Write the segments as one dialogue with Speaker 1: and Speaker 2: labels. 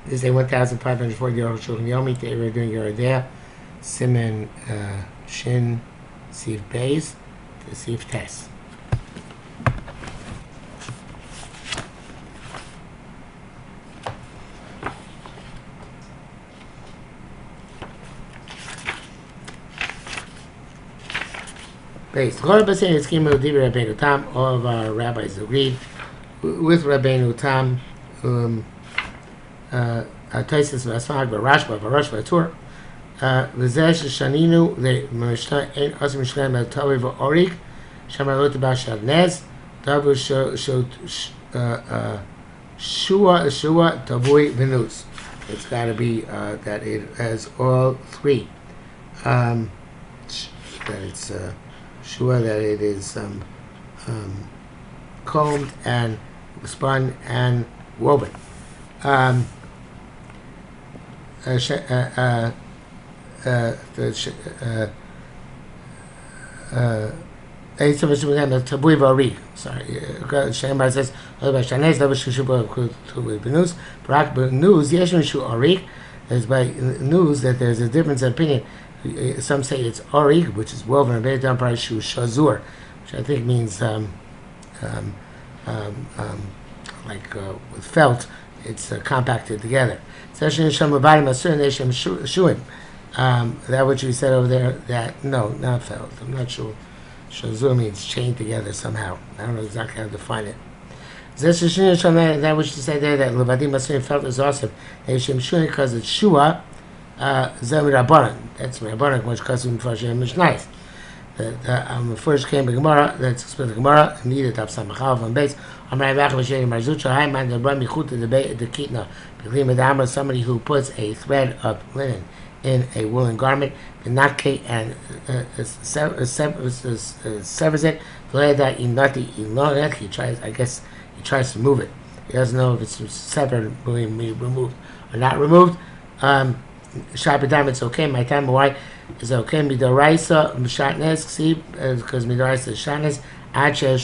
Speaker 1: This is a 1,540 Arukh HaShulchan Yomi. Today we're doing Yeridea, Simen Shin, Sif Beis, to Sif Tes. Based. All of our rabbis agreed with Rabbeinu Tam. Taisus v'asfag v'rashba v'tur v'zeh sheshaninu le'mishna ein asim mishna me'tavi v'orik shamarot b'ashad nez davu shua tavui v'nus. It's got to be that it has all three. That it's shua, that it is combed and spun and woven. Sorry, Shemar says, news, is by news that there's a difference of opinion. Some say it's Arik, which is woven, and Beit Damar Shu Shazur, which I think means like with felt, it's compacted together. That what you said over there, that, no, not felt. I'm not sure. Shazur means chained together somehow. I don't know exactly how to define it. That what you said there, that Levadim Masurim felt is awesome. Because it's Shua, Zem Rabbanan. That's Rabbanan, which Kasim Fashem is nice. The first came the Gemara, that's explained the Gemara, needed of Samachav on base. Amray Bach Vashem Marzucha, Hai Man the Rami Chut the Kitna, Biklim somebody who puts a thread of linen in a woolen garment, the Nakke and severs it, he tries, I guess he tries to move it. He doesn't know if it's severed, removed or not removed. Shabbat it's okay. My time why is okay. Midoraisa Mishatnes see because Midoraisa is Shatnes. Acha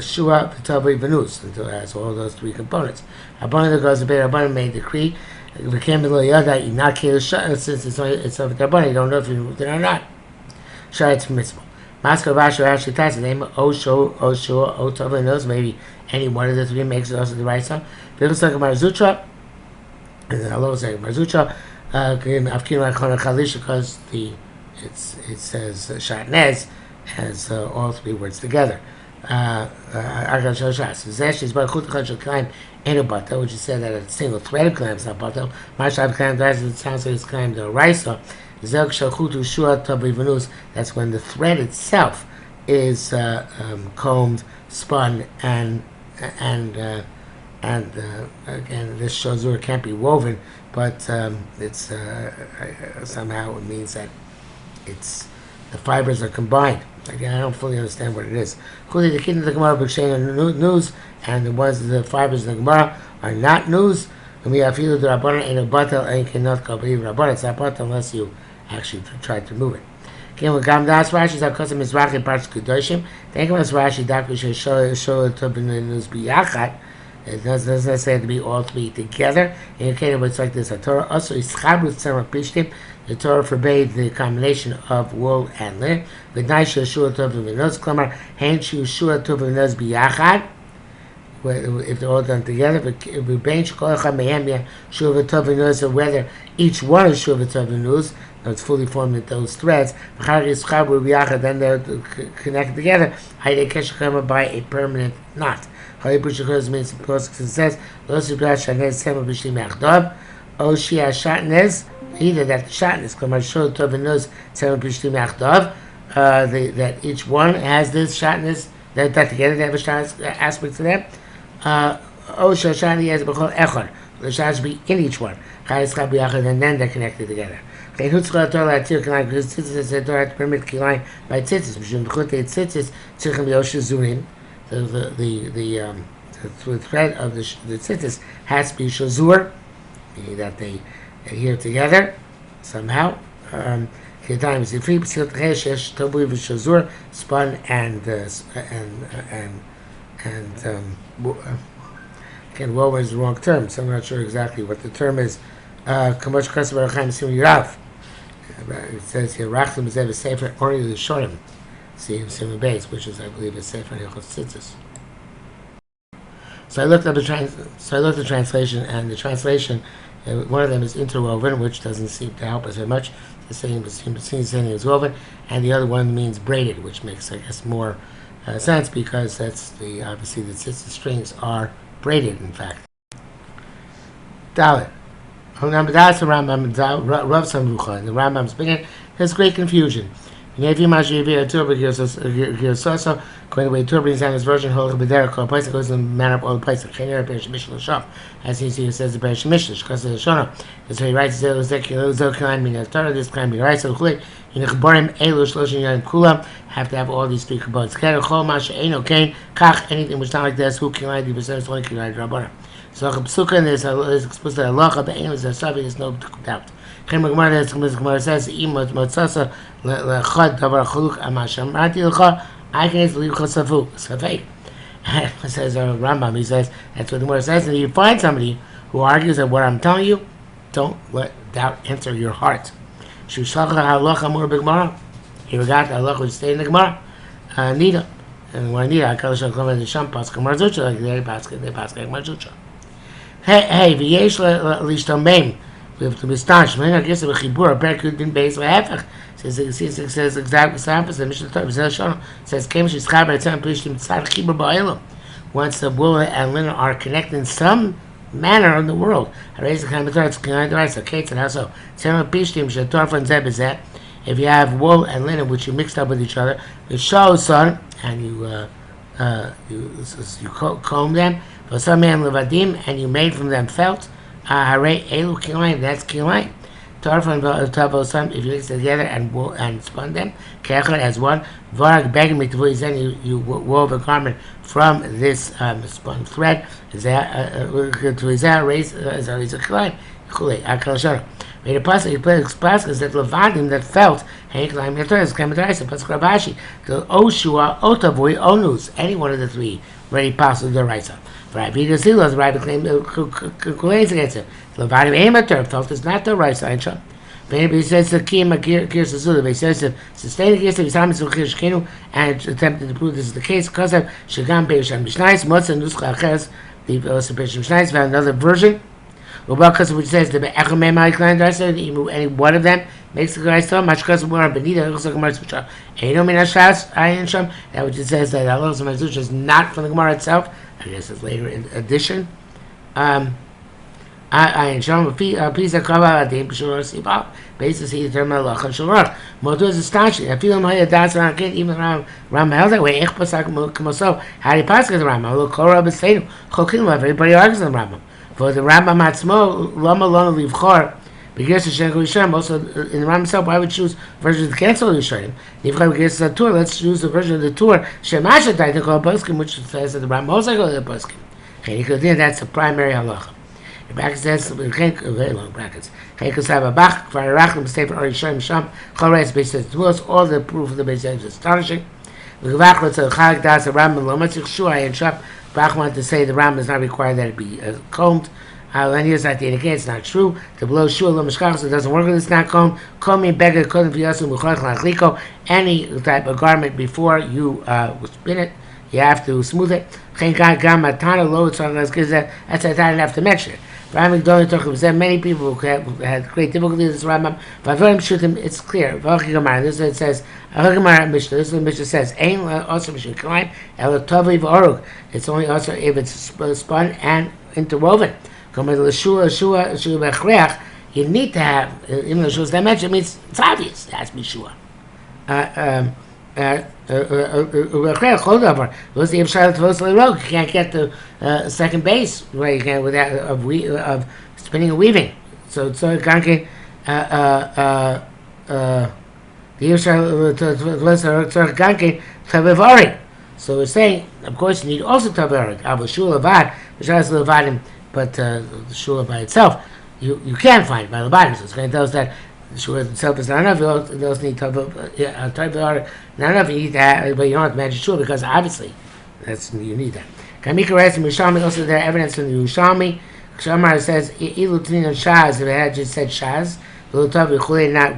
Speaker 1: Shua Pitavi Venus until it has all those three components. Abana goes to bed. Abana made decree. It became the Yada. You not kill since it's over the Abana. You don't know if you moved it or not. Shah it's permissible. Maskar Vashu actually ties the name Osho Tova knows maybe any one of the three makes it also the right song. People talk about Zutra. And then Allah was saying Marzucha, because it says Shatnez has all three words together. Which is said that a single thread of clam is not batel. Mashab clam does it sounds like it's clam the raisa. That's when the thread itself is combed, spun, and again, this shazur can't be woven, but it's somehow it means that it's the fibers are combined. Again, I don't fully understand what it is. The kid in the Gemara news, and the fibers in the Gemara are not news. And we have either the Rabbanan and a batel and cannot believe Rabbanan. It's not batel unless you actually try to move it. Again, with Gamdas Rashi, our custom is Rashi Parts Kedoshim. Thank you, Rashi. Daku show it to be news biyachat. It doesn't say to be all three together. Indicated what's like this. The Torah also is chabut tzemach pishtim. The Torah forbade the combination of wool and linen. V'nai sheshua tov v'nos klamar hen sheshua tov v'nos biyachad. If they're all done together, v'bein shekol echad mehem sheshua tov v'nos, whether each one is sheshua tov v'nos, it's fully formed into those threads. Then they're connected together. By a permanent knot. Means it says either that the shatnez that each one has this shatnez, that together they have a shatnez aspect to them. The shatnez be in each one, and then they're connected together. Because tzitzis the Torah to permit kilayim by tzitzis. The thread of the tzitzis has to be shazur, meaning that they adhere together somehow. Spun and Again, woven is the wrong term, so I'm not sure exactly what the term is. Kamosh Chesed Baruch Chaim Sim Yirav. It says here, Rachlim is a Sefer Ori L'Shorim, Sim Beis, which is, I believe, a Sefer Hilchos Tzitzis. So I looked at the translation, and the translation, one of them is interwoven, which doesn't seem to help us very much. The same is woven, and the other one means braided, which makes, I guess, more sense, because that's obviously the tzitzit strings are braided, in fact. Dalet. That's the Rambam, Rav Samrucha, and the Rambam's opinion, there's great confusion. According to the way Tur brings down his version, Holach B'derech Kol Pesach goes in the manner of all the Pesach. Chener Perish Mishnah Sham, as he says the Perish Mishnah, because of the Shana. That's why he writes Zelkilan Min Torah. This kind of writes so clear. In the Chaborim Elu Shloshin Yom Kulam have to have all these three components. Keder Chol Masha Eino Kain Kach, anything which not like this. Who Kilan the percent is only Kilan Rabbana. So Psuka, and there's explicit halacha. The aim is a subject. There's no doubt. Gemara says, I can believe Safek. Says Rambam, he says, that's what the Gemara says. And if you find somebody who argues that what I'm telling you, don't let doubt enter your heart. He forgot the halacha which stayed in the Gemara. Nida. And when Nida, I call the Shampas, Gemara Zucha, like they pass Gemara Zucha. Hey, V'yesh l'ishtomem. We have to be staunch. I guess the Chibur, Berkut din Beis V'hefech. Says exactly the opposite. Mishnah Torah says, "Came Shishchar B'Tzam Plishtim Tzad Chibur Ba'elam." Once the wool and linen are connected in some manner in the world. If you have wool and linen which you mixed up with each other, it shows, son, and you comb them. For some man levadim, and you made from them felt. That's kilayim. If you mix it together and spun them, as one. Then you wove a garment from this spun thread. Made a pasuk. He put pasuk that levadim that felt. The Oshua Otavui Onus. Any one of the three very pasuk the Raisa. Right, because the Rabbi claims against it. Levadim Amateur felt is not the right side. Maybe he says the Kiyama Gears Azula. He says to sustain against the Islamis Kenu and attempted to prove this is the case because of Shagam Beisham Mishnais, Motza Nuska Aches, the Beisham Mishnais found another version. Because which says the Echamem Aliklan Darsa, any one of them makes the guy so much because more Benita looks like a Marzucha. Ain't no Minashas, Ayin Sham, that which it says that Allah Marzucha is not from the Gemara itself. I guess it's later in addition. I show a piece of cover the Pishur basis he determined Allah Shulchan. Modu is astonishing. I feel my that's not good even around held that way. Pasak Kamoso. How do you pass the Rambam? Look, Korah Besayim. Chokim everybody argues on the Rambam. For the Rambam Atzmo, Lama Lona Livchor. Because the Shenku Yisharim, also in the Rambam himself, I would choose version to cancel the Yisharim. If I guess the tour, let's choose the version of the tour. Shemasha Taita call Poskim, which says that the Rambam also goes to the Poskim. That's the primary halacha. The bracket says, very long brackets. All the proof of the base is astonishing. The Rambam Bach wanted to say the Rambam is not required that it be combed. It's not true. The below shul so it doesn't work when it's not combed. Any type of garment before you spin it, you have to smooth it. That's not enough to mention it. Many people who had great difficulty with this Rambam. It's clear. This is it says. This is the Mishnah says. It's only also if it's spun and interwoven. You need to have, even though Shua's dimension, it means it's obvious. It has to be Shua. You can't get the second base where you can without of spinning and weaving. So ganke so we're saying, of course, you need also taverik. Abu shul avad, which has levadim, but the shul by itself, you can't find by levadim. So it's going to tell us that the shul itself is not enough. You also need taverik. Not enough. You need that, but you don't have to imagine shul because obviously you need that. Kamika writes in Yerushalmi, also there evidence from the Yerushalmi. Shamar says, Ilu Tnin Shaz, if it had just said Shaz, Ilu Tavi Chuli, not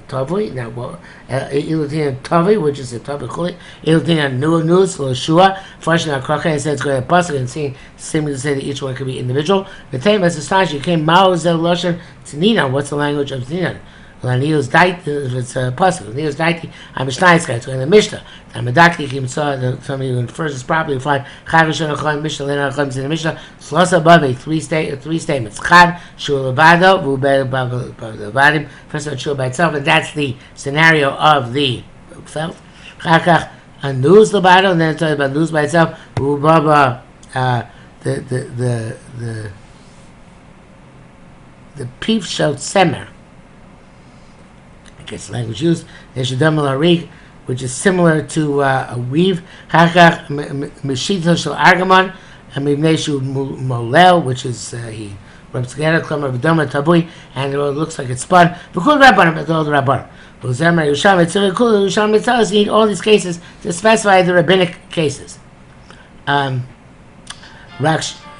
Speaker 1: Tavi, not Ilu Tnin Tavi, which is a Tavi Chuli, Ilu Tnin Nus, Shua, Farshna Kraka, and says, go to the Pasuk and seeming to say that each one could be individual. The time as astonishing, came Mao Zel Loshan Tnina. What's the language of Tnina? News Daiti, if it's a puzzle. News Daiti, I'm a Schneitzkeit, so in the Mishnah. I'm a Daki, Kim saw somebody who infers this properly, find Chagashon Achon Mishnah, Lena Achon in the Mishnah, Slosa Babi, three statements. Chad, Shul Levado, Vube Levadim, first one, Shul by itself, and that's the scenario of the felt. Chakach, a news Levado, and then it's about news by itself, Vubaba, the Pif Shel Semer. It's language used. There's Shadam Arukh, which is similar to a weave. Hakach Meshito Shel Argamon, and Mivneshu Molel, which is he rubs together. Klomar V'Doma Tabui, and it looks like it's spun. V'Kul Rabbanim, but all the Rabbanim. V'Zemer Yerushalmi Tzivah Kul Yerushalmi tells us you need all these cases to specify the rabbinic cases. Raksh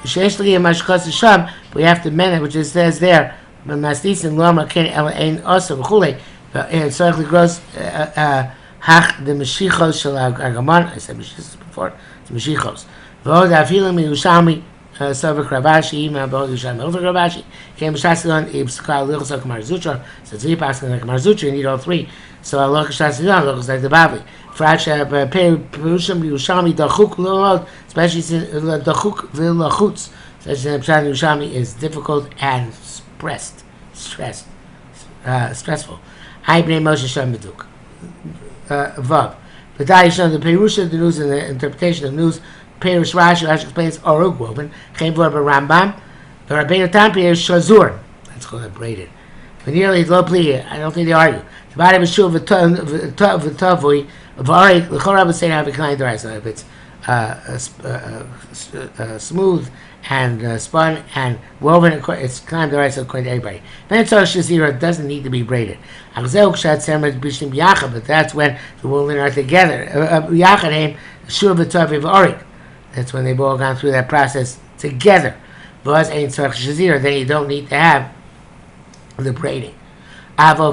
Speaker 1: Shesh Li Mashkos Sham, we have to mend it, which it says there. But Mastis and Loma Ken El Ein Osa V'Chulei. It certainly grows hach the meshichos shel Argamon. I said meshichos before. It's meshichos. V'od afilim Yerushalmi savik Ravashi ima v'od Yerushalmi over Ravashi. Came Shasilan ibskal lichos like Marzutra. So three passages like Marzutra. You need all three. So Allah Shasilan looks like the Bavli. Fracha perushim Yerushalmi dachuk lomod, especially dachuk v'lachutz. Such as the Yerushalmi is difficult and stressful. I blame Moshe Shem Meduk. Vav. The Dayishon, the Perusha, the news, and the interpretation of news. Perush Rashi explains Arukh woven. Came for Rambam. The Rabbeinu Tam Perush Shazur. That's called it braided. But nearly low plea. I don't think they argue. The body of Shul V'Tavui. V'Arik. The Chorab would say to have a kind of rice. If it's smooth and spun and woven, it's kind of rice according to everybody. Then it's all Shazira, it doesn't need to be braided. But that's when the wool and linen are together. That's when they've all gone through that process together. Then you don't need to have the braiding. When the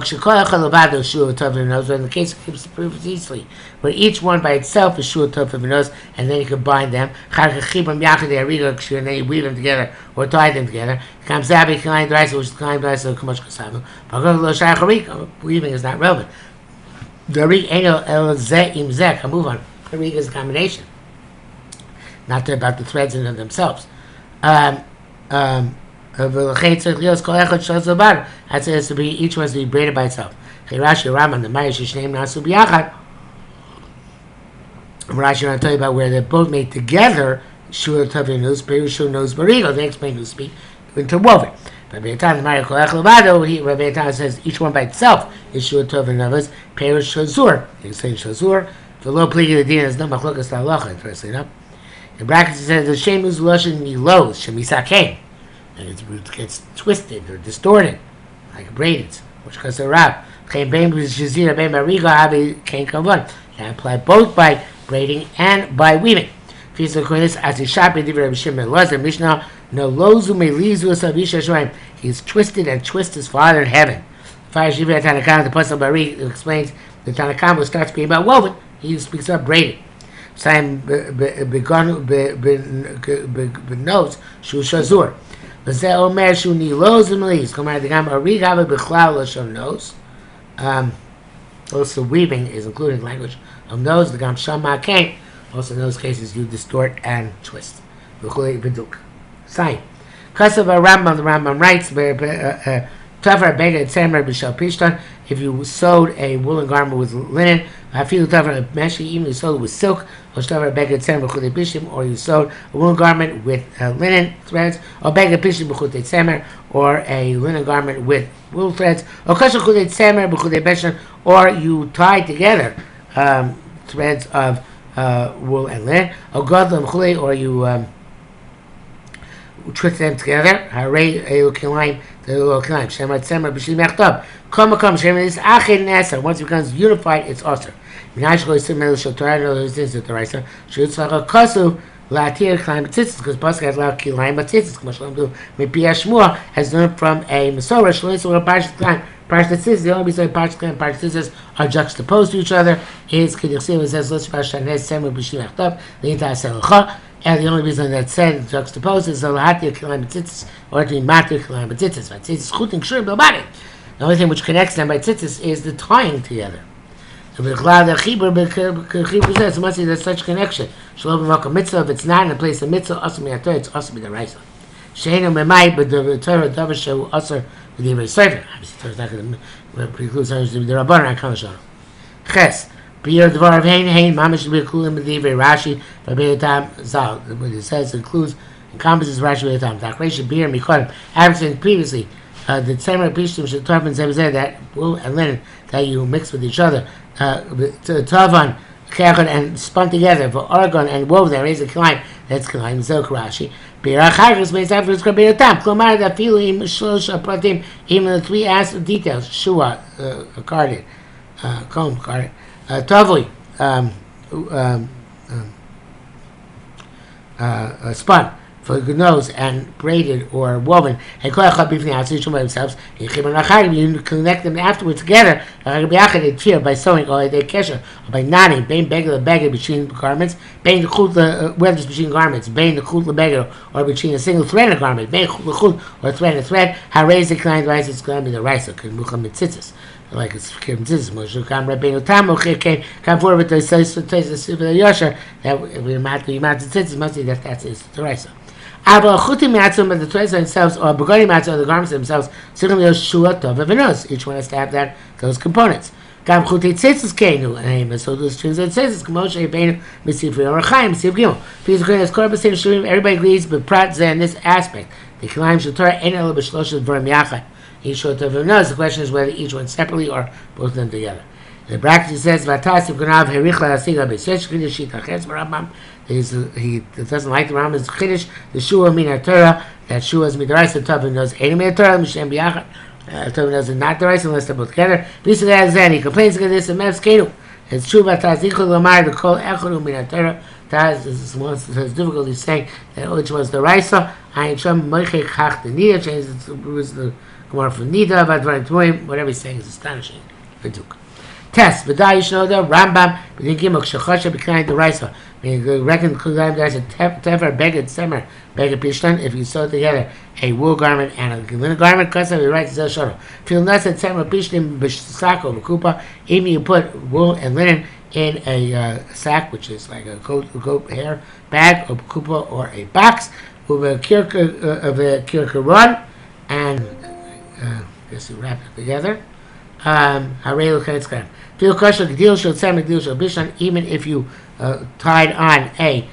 Speaker 1: case keeps the proof easily, where each one by itself is shul tov v'nos, and then you combine them, and then you weave them together or tie them together. Weaving is not relevant. Move on. Harig is a combination, not about the threads in themselves. That says to be each one to be braided by itself. Rashi Raman the Mayish name Nasu B'Yachad. Rashi will tell you about where they're both made together. Shul Tavi knows, Perushu knows Barigo. They explain who speak interwoven. Rabbi Yatan the Mayish Kolech Levado. Rabbi Yatan says each one by itself is Shul Tavi knows. Perush Shazur. He says Shazur. The low plea of the din is no machlokas halacha. Interesting enough. In brackets it says the shem is loshin milos shemisakein. And it gets twisted or distorted, like braided, which causes a rab. They apply both by braiding and by weaving. He's twisted and twists his father in heaven. The Pasuk Bari explains the Tanakam will start speaking about woven. He speaks about braiding. Same notes shu shazur. Also, weaving is included in language of nose. The gam shama came. Also, in those cases, you distort and twist. Sign. Kasav Rambam. The Rambam writes, if you sewed a woolen garment with linen, even you sewed it with silk, or you sewed a woolen garment with linen threads, or or a linen garment with wool threads, or you tied together threads of wool and linen, or you twist them together. Once it becomes unified, it's also. Latir Kilayim B'tzitzis, because Pasuk has allowed Kilayim B'tzitzis, K'mashalom do Mepi Shmuel has learned from a Masorah, Shlois or Parashat Kilayim. Parashat Tzitzis, the only reason Parashat Kilayim and Parashat Tzitzis are juxtaposed to each other is K'dichsiv, it says, L'sh Parashat Nes Semu B'shim Achtav, L'inta Aselucha, and the only reason that's said juxtaposed is the Latir Kilayim B'tzitzis, or to be Matir Kilayim B'tzitzis. B'tzitzis Chutin Kshur B'Bari. The only thing which connects them by tzitzis is the tying together. So must see there's such connection. Mitzvah, if it's not in the place of mitzvah, it's also be the raisa. Sheinu memai, but the Torah davar shehu also with the sefer. Obviously, the Torah is not going to preclude something to the rabbanon and kamashon. Ches, beer dvar of hein mamish be included with the Rashi by Beitam Zal. What it says includes encompasses Rashi Beitam. Dakresh beer mikodim. Everything previously. The tzemer pishtim shetavon zeh that wool and linen that you mix with each other, tavan, kechad and spun together for argon and wove there is a kilayim. That's kilayim zok Rashi. Birachayus means afterwards kabir tam. Klomar that filim shlosh pratim even the three details. Shua carded, comb carded, tavli spun. For the nose and braided or woven, and each one by themselves. You connect them afterwards together by sewing or by knotting, between garments, whether it's between garments, or between a single thread of garment, or thread and thread. How raise the client rice is going to be the rice of tzitzis. Like it's Kim Tzitzis, Moshe Kam Rabbeinu Tam come forward with the Yosher that we might tzitzis must be that's the rice. But the toys themselves, or Begani Matzah, or the garments themselves, each one has to have those components. So those strings and tzitzis, everybody agrees, but Prat in this aspect. The Kilayim Shatorah ain't elo b'shlosh dvarim yachad. Each one of them knows. The question is whether each one separately or both of them together. The bracket says, "Vatas Ganav Herichla Asiga B'Sesh Chiddush Yitachas B'Rambam." He doesn't like the Rambam's Chiddush. The Shua Min Torah. That Shua is Midrash. Tavin knows Ein Min Torah Mishem B'Yachad. Tavin knows not the rice unless they're both together. He complains against this and Mev's Kedu. It's true. Vatas Ichol Lamar the Kol Echadu Min Torah. Taz is difficulty saying that which was the rice. I am Shem Moichek Chach the Nida. It was the Gemara from Nida. Vadvarim Tmoim. Whatever he's saying is astonishing. Viduk. Test, but you should know the Rambam, but you give Mokshachasha behind the Raisa. You reckon there's a tefer, beged, semer, beged pishtan, if you sew together a wool garment and a linen garment, because of the right Zel Shoro. Feel nuts and semer pishtim, b'sako, b'kupa, even you put wool and linen in a sack, which is like a goat hair bag, or b'kupa, or a box, with a kirka run, and I guess you wrap it together. Even if you tied on a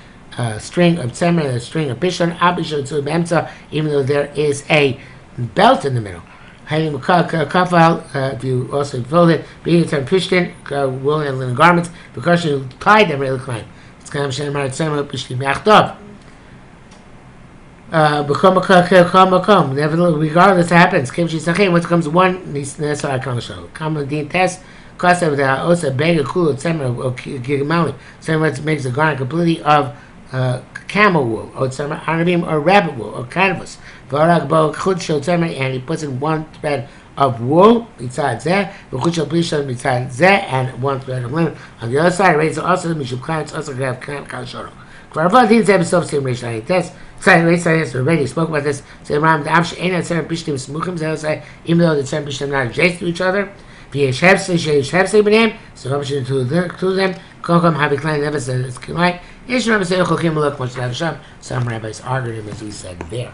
Speaker 1: string of tzemer and a string of bishon, even though there is a belt in the middle. If you also fold it, being a pishtin, wool and linen garments, because you tied them really clean. It's kind of shenamar tzemer pishtin me'achtav. Regardless, it happens. What comes one, common din test. Cost of the osa beg a cool tzemer or gigamali. Tzemer makes a garment completely of camel wool, or tzemer anabim, or rabbit wool, or canvas. And he puts in one thread of wool besides that, besides that, and one thread of linen. On the other side, raise also the mishum clients also have kalshoro. For our things episode same ratio test. Already spoke about this. Even though the tzem pishtim not adjacent to each other, so to them, never said it's Kilai. Some rabbis argued him as we said there.